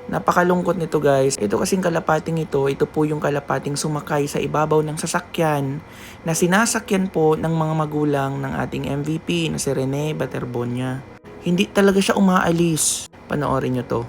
Napakalungkot nito guys. Ito kasing kalapating ito po yung kalapating sumakay sa ibabaw ng sasakyan na sinasakyan po ng mga magulang ng ating MVP na si Rene Baterbonia. Hindi talaga siya umaalis. Panoorin nyo to.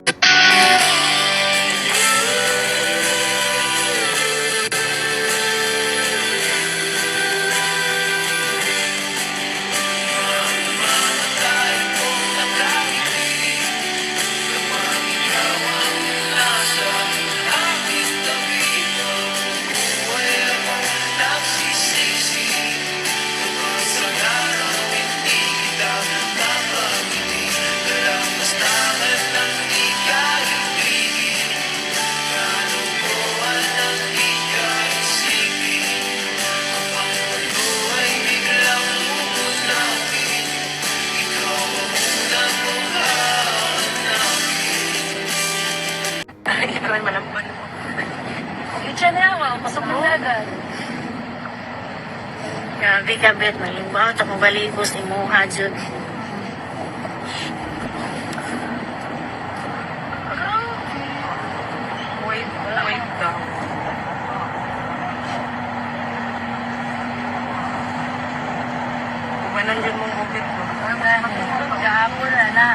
Ikaw malambot. Diyan na ako, pasok ng dagat. Grabe ka, Bet. Malimbaw, ito kong baligos ni Moha, Jud. Wait daw. Kumanan dyan mong upit ko. Gahapon na.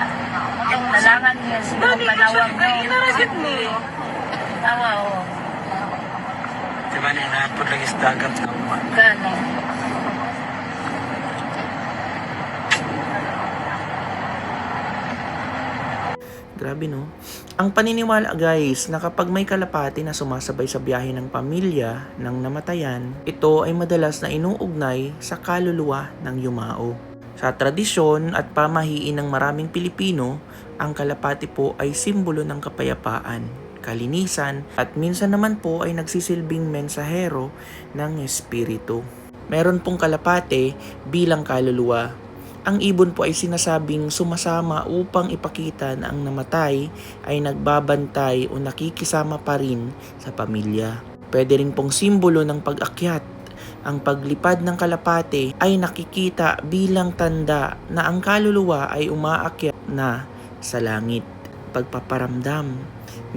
Ang nalangan niya, siguro panawag mo. Inaragit mo. Tawa, o. Diba na inapod lagi sa dagat na umat. Gano. Grabe no? Ang paniniwala guys na kapag may kalapati na sumasabay sa biyahe ng pamilya ng namatayan, ito ay madalas na inuugnay sa kaluluwa ng yumao. Sa tradisyon at pamahiin ng maraming Pilipino, ang kalapati po ay simbolo ng kapayapaan, kalinisan at minsan naman po ay nagsisilbing mensahero ng espiritu. Meron pong kalapate bilang kaluluwa. Ang ibon po ay sinasabing sumasama upang ipakita na ang namatay ay nagbabantay o nakikisama pa rin sa pamilya. Pwede rin pong simbolo ng pag-akyat. Ang paglipad ng kalapate ay nakikita bilang tanda na ang kaluluwa ay umaakyat na sa langit. Pagpaparamdam.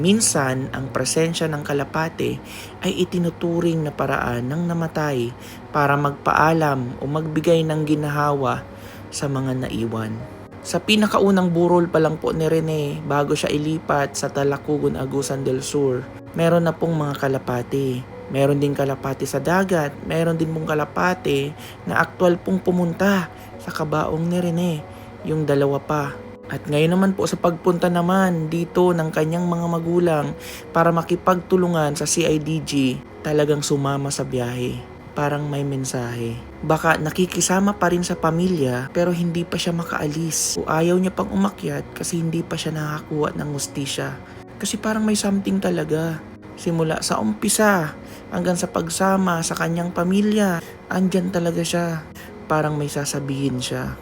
Minsan, ang presensya ng kalapate ay itinuturing na paraan ng namatay para magpaalam o magbigay ng ginhawa sa mga naiwan. Sa pinakaunang burol pa lang po ni Rene bago siya ilipat sa Talacugon, Agusan del Sur, meron na pong mga kalapate. Meron din kalapate sa dagat, meron din pong kalapate na aktwal pong pumunta sa kabaong ni Rene, yung dalawa pa. At ngayon naman po sa pagpunta naman dito ng kanyang mga magulang para makipagtulungan sa CIDG, talagang sumama sa biyahe. Parang may mensahe. Baka nakikisama pa rin sa pamilya pero hindi pa siya makaalis. O ayaw niya pang umakyat kasi hindi pa siya nakakuha ng hustisya. Kasi parang may something talaga. Simula sa umpisa hanggang sa pagsama sa kanyang pamilya, andyan talaga siya. Parang may sasabihin siya.